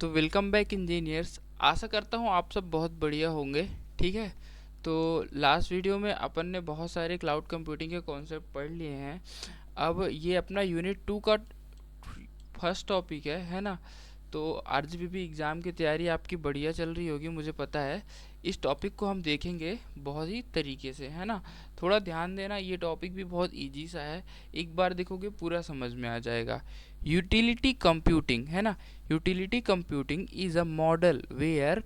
तो welcome back engineers. आशा करता हूँ आप सब बहुत बढ़िया होंगे। ठीक है, तो लास्ट वीडियो में अपन ने बहुत सारे क्लाउड कंप्यूटिंग के कॉन्सेप्ट पढ़ लिए हैं। अब ये अपना यूनिट 2 का फर्स्ट टॉपिक है ना। तो आरजीपीपी एग्ज़ाम की तैयारी आपकी बढ़िया चल रही होगी, मुझे पता है। इस टॉपिक को हम देखेंगे बहुत ही तरीके से, है ना। थोड़ा ध्यान देना, ये टॉपिक भी बहुत इजी सा है। एक बार देखोगे पूरा समझ में आ जाएगा। यूटिलिटी कंप्यूटिंग, है ना। Utility computing is a model where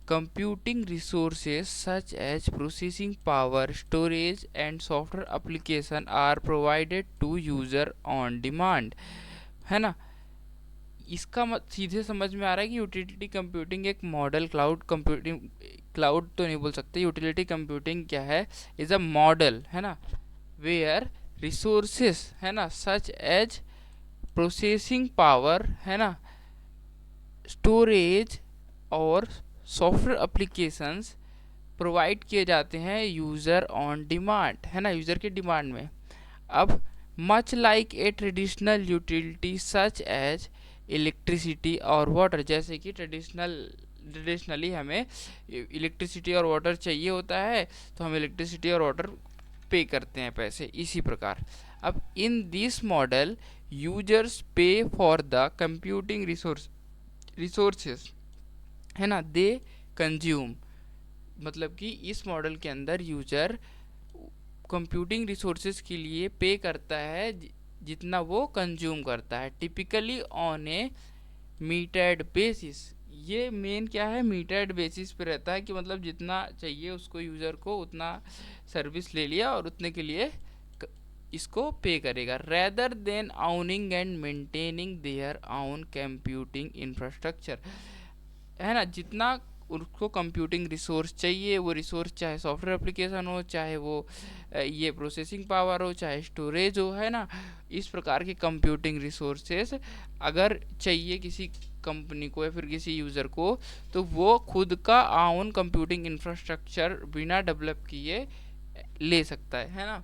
computing resources such as processing power, storage and software application are provided to user on demand, है ना। इसका सीधे समझ में आ रहा है कि यूटिलिटी कंप्यूटिंग एक मॉडल, क्लाउड कंप्यूटिंग, क्लाउड तो नहीं बोल सकते। यूटिलिटी कंप्यूटिंग क्या है? इज अ मॉडल, है ना, वेयर रिसोर्सेस, है ना, सच एज प्रोसेसिंग पावर, है ना, स्टोरेज और सॉफ्टवेयर एप्लीकेशंस प्रोवाइड किए जाते हैं यूज़र ऑन डिमांड, है ना, यूज़र के डिमांड में। अब much like a traditional utility such as electricity और वाटर, जैसे कि ट्रेडिशनली हमें इलेक्ट्रिसिटी और वाटर चाहिए होता है, तो हम इलेक्ट्रिसिटी और वाटर पे करते हैं पैसे, इसी प्रकार। अब इन दिस मॉडल यूजर्स पे फॉर द कंप्यूटिंग रिसोर्सेस, है ना, दे कंज्यूम। मतलब कि इस मॉडल के अंदर यूजर कंप्यूटिंग रिसोर्सेज के लिए पे करता है जितना वो कंज्यूम करता है, typically on A metered basis. ये मेन क्या है, मीटर्ड बेसिस पे रहता है कि मतलब जितना चाहिए उसको यूज़र को उतना सर्विस ले लिया और उतने के लिए इसको पे करेगा, rather than owning and maintaining their own computing infrastructure, है ना। जितना उसको कंप्यूटिंग रिसोर्स चाहिए, वो रिसोर्स चाहे सॉफ्टवेयर एप्लीकेशन हो, चाहे वो ये प्रोसेसिंग पावर हो, चाहे स्टोरेज हो, है ना। इस प्रकार के कंप्यूटिंग रिसोर्सेस अगर चाहिए किसी कंपनी को या फिर किसी यूज़र को, तो वो खुद का ओन कंप्यूटिंग इंफ्रास्ट्रक्चर बिना डेवलप किए ले सकता है ना।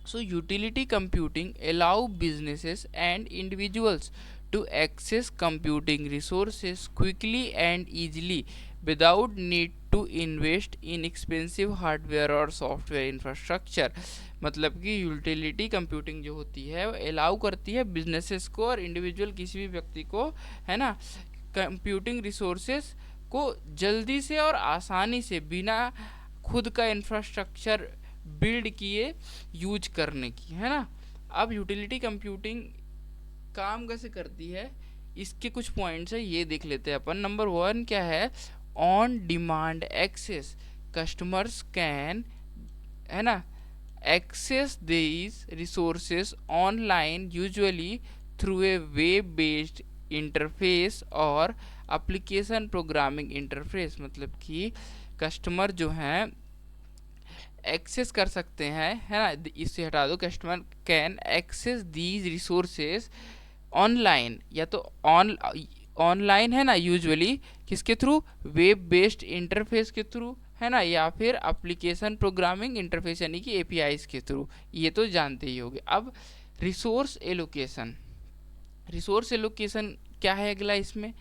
So utility computing allow businesses and individuals to access computing resources quickly and easily without need to invest in expensive hardware or software infrastructure। मतलब कि यूटिलिटी कंप्यूटिंग जो होती है वो अलाउ करती है बिजनेसेस को और इंडिविजुअल किसी भी व्यक्ति को, है ना, कंप्यूटिंग रिसोर्सेस को जल्दी से और आसानी से बिना खुद का इंफ्रास्ट्रक्चर बिल्ड किए यूज करने की, है ना। अब यूटिलिटी कंप्यूटिंग काम कैसे करती है, इसके कुछ पॉइंट्स है, ये देख लेते हैं अपन। नंबर 1 क्या है, on demand access. Customers can, है ना, access these resources online usually through a web based interface और एप्लीकेशन प्रोग्रामिंग इंटरफेस। मतलब कि कस्टमर जो हैं एक्सेस कर सकते हैं, है ना, इससे हटा दो, customer can access these resources online, या तो ऑनलाइन, है ना, यूजुअली किसके थ्रू, वेब बेस्ड इंटरफेस के थ्रू, है ना, या फिर एप्लीकेशन प्रोग्रामिंग इंटरफेस यानी कि एपीआईज के थ्रू। ये तो जानते ही होगे। अब रिसोर्स एलोकेशन, रिसोर्स एलोकेशन क्या है अगला इसमें,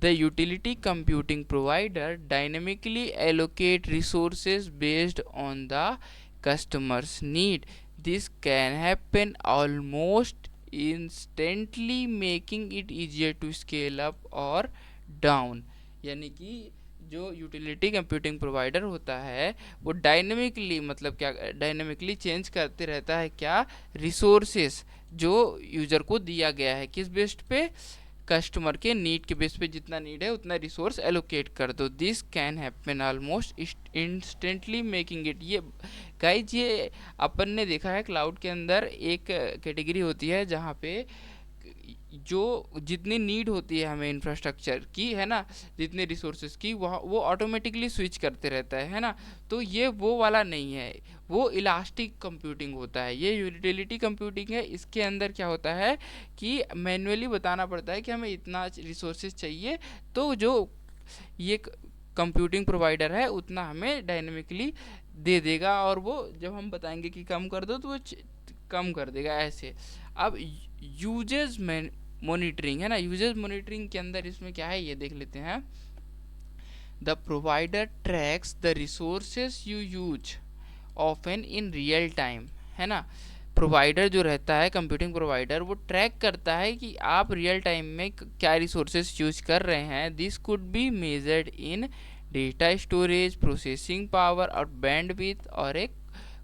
the utility computing provider dynamically allocate resources based on the customer's need. This can happen almost instantly, making it easier to scale up or down। यानी कि जो यूटिलिटी कंप्यूटिंग प्रोवाइडर होता है वो डायनेमिकली, मतलब क्या, डायनेमिकली चेंज करते रहता है क्या, रिसोर्सेस जो यूज़र को दिया गया है, किस बेस्ड पे, कस्टमर के नीड के बेस पे, जितना नीड है उतना रिसोर्स एलोकेट कर दो। This can happen almost instantly making it, ये गाइज ये अपन ने देखा है क्लाउड के अंदर एक कैटेगरी होती है जहाँ पे जो जितनी नीड होती है हमें इंफ्रास्ट्रक्चर की, है ना, जितने रिसोर्सेज की, वह वो ऑटोमेटिकली स्विच करते रहता है ना। तो ये वो वाला नहीं है, वो इलास्टिक कंप्यूटिंग होता है। ये यूटिलिटी कंप्यूटिंग है, इसके अंदर क्या होता है कि मैन्युअली बताना पड़ता है कि हमें इतना रिसोर्सेज चाहिए, तो जो ये कंप्यूटिंग प्रोवाइडर है उतना हमें डायनेमिकली दे देगा, और वो जब हम बताएंगे कि कम कर दो तो वो कम कर देगा, ऐसे। अब यूजेज मॉनिटरिंग, है ना। यूजेस मॉनिटरिंग के अंदर इसमें क्या है ये देख लेते हैं। The provider tracks the resources you use often in real time, है ना। प्रोवाइडर जो रहता है, कंप्यूटिंग प्रोवाइडर, वो ट्रैक करता है कि आप रियल टाइम में क्या रिसोर्सेस यूज कर रहे हैं। This could be measured in data storage, processing power और बैंडविड्थ और एक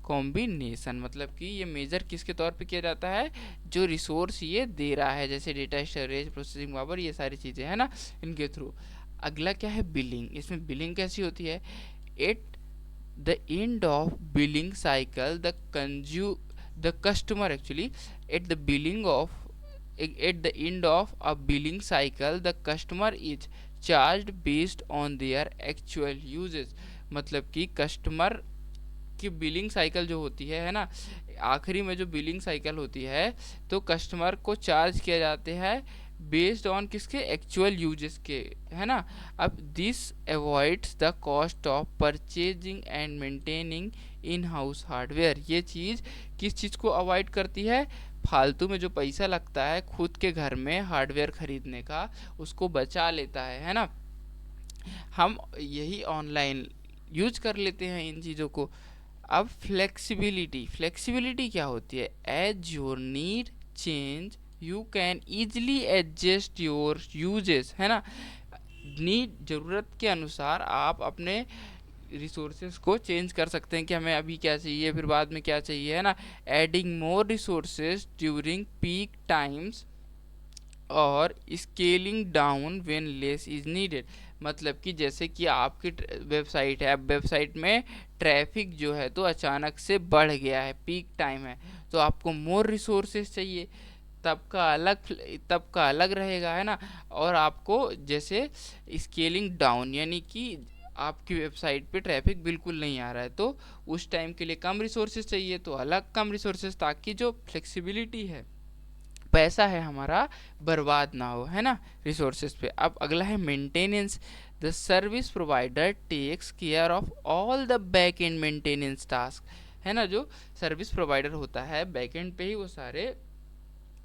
कॉम्बिनेशन। मतलब कि ये मेजर किसके तौर पे किया जाता है, जो रिसोर्स ये दे रहा है, जैसे डेटा स्टोरेज, प्रोसेसिंग पावर, ये सारी चीज़ें, है ना, इनके थ्रू। अगला क्या है, बिलिंग। इसमें बिलिंग कैसी होती है, eight the end of billing cycle the customer actually at the billing of at the end of a billing cycle the customer is charged based on their actual uses। मतलब कि customer की billing cycle जो होती है ना, आखिरी में जो बिलिंग साइकिल होती है, तो कस्टमर को चार्ज किया जाते हैं बेस्ड ऑन किसके, एक्चुअल यूजेस के, है ना। अब this avoids the cost of purchasing and maintaining in house hardware. ये चीज़ किस चीज़ को अवॉइड करती है, फालतू में जो पैसा लगता है खुद के घर में हार्डवेयर खरीदने का, उसको बचा लेता है ना। हम यही ऑनलाइन यूज कर लेते हैं इन चीज़ों को। अब फ्लेक्सिबिलिटी क्या होती है, as your need change you can easily adjust your usages, है ना। नीड, ज़रूरत के अनुसार आप अपने रिसोर्सेज को चेंज कर सकते हैं कि हमें अभी क्या चाहिए, फिर बाद में क्या चाहिए, है ना। Adding more resources during peak times और scaling down when less is needed. मतलब कि जैसे कि आपकी वेबसाइट है, अब वेबसाइट में ट्रैफिक जो है तो अचानक से बढ़ गया है, पीक टाइम है, तो आपको मोर रिसोर्सेज चाहिए, तब का अलग रहेगा, है ना। और आपको जैसे स्केलिंग डाउन, यानी कि आपकी वेबसाइट पे ट्रैफिक बिल्कुल नहीं आ रहा है, तो उस टाइम के लिए कम रिसोर्सेज चाहिए, तो अलग कम रिसोर्सेज, ताकि जो फ्लेक्सिबिलिटी है, पैसा है हमारा, बर्बाद ना हो, है ना, रिसोर्सेज पे। अब अगला है maintenance. The service provider takes care of all the back end maintenance task, है ना। जो सर्विस प्रोवाइडर होता है, बैक एंड पे ही वो सारे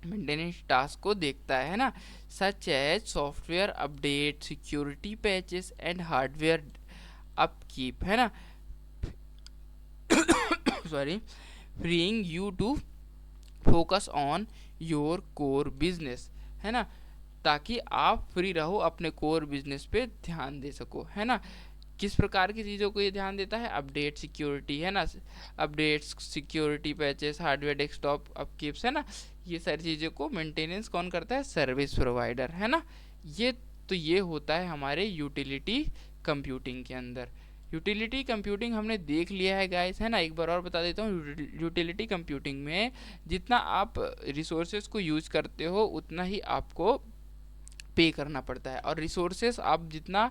मेंटेनेंस टास्क को देखता है ना। Such as software update, security patches and hardware upkeep, है ना। Sorry, freeing you to focus on your core business, है ना, ताकि आप फ्री रहो, अपने कोर बिजनेस पे ध्यान दे सको, है ना। किस प्रकार की चीज़ों को ये ध्यान देता है, अपडेट, सिक्योरिटी, है ना, updates, security patches, hardware, desktop upkeeps, है ना। ये सारी चीज़ों को मेंटेनेंस कौन करता है, सर्विस प्रोवाइडर, है ना। ये होता है हमारे यूटिलिटी कंप्यूटिंग के अंदर। यूटिलिटी कंप्यूटिंग हमने देख लिया है गाइस, है ना। एक बार और बता देता हूँ, यूटिलिटी कंप्यूटिंग में जितना आप रिसोर्सेज को यूज करते हो उतना ही आपको पे करना पड़ता है, और रिसोर्सेस आप जितना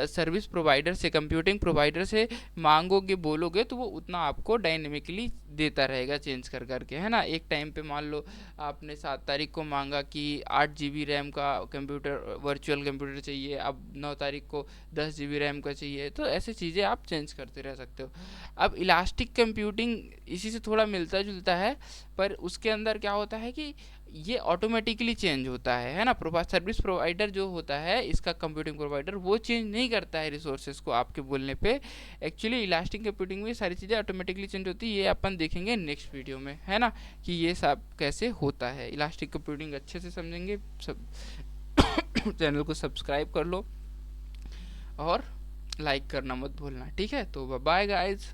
सर्विस प्रोवाइडर से, कंप्यूटिंग प्रोवाइडर से मांगोगे, बोलोगे, तो वो उतना आपको डायनेमिकली देता रहेगा, चेंज कर करके, है ना। एक टाइम पे मान लो आपने 7 तारीख को मांगा कि 8 GB रैम का कंप्यूटर, वर्चुअल कंप्यूटर चाहिए, अब 9 तारीख को 10 GB रैम का चाहिए, तो ऐसी चीज़ें आप चेंज करते रह सकते हो। अब इलास्टिक कंप्यूटिंग इसी से थोड़ा मिलता जुलता है, पर उसके अंदर क्या होता है कि ये ऑटोमेटिकली चेंज होता है ना। सर्विस प्रोवाइडर जो होता है, इसका कंप्यूटिंग प्रोवाइडर, वो चेंज नहीं करता है रिसोर्सेज को आपके बोलने पे। एक्चुअली इलास्टिक कंप्यूटिंग में सारी चीज़ें ऑटोमेटिकली चेंज होती है, ये अपन देखेंगे नेक्स्ट वीडियो में, है ना, कि ये सब कैसे होता है। इलास्टिक कंप्यूटिंग अच्छे से समझेंगे सब। चैनल को सब्सक्राइब कर लो और लाइक करना मत भूलना, ठीक है। तो बाय गाइज।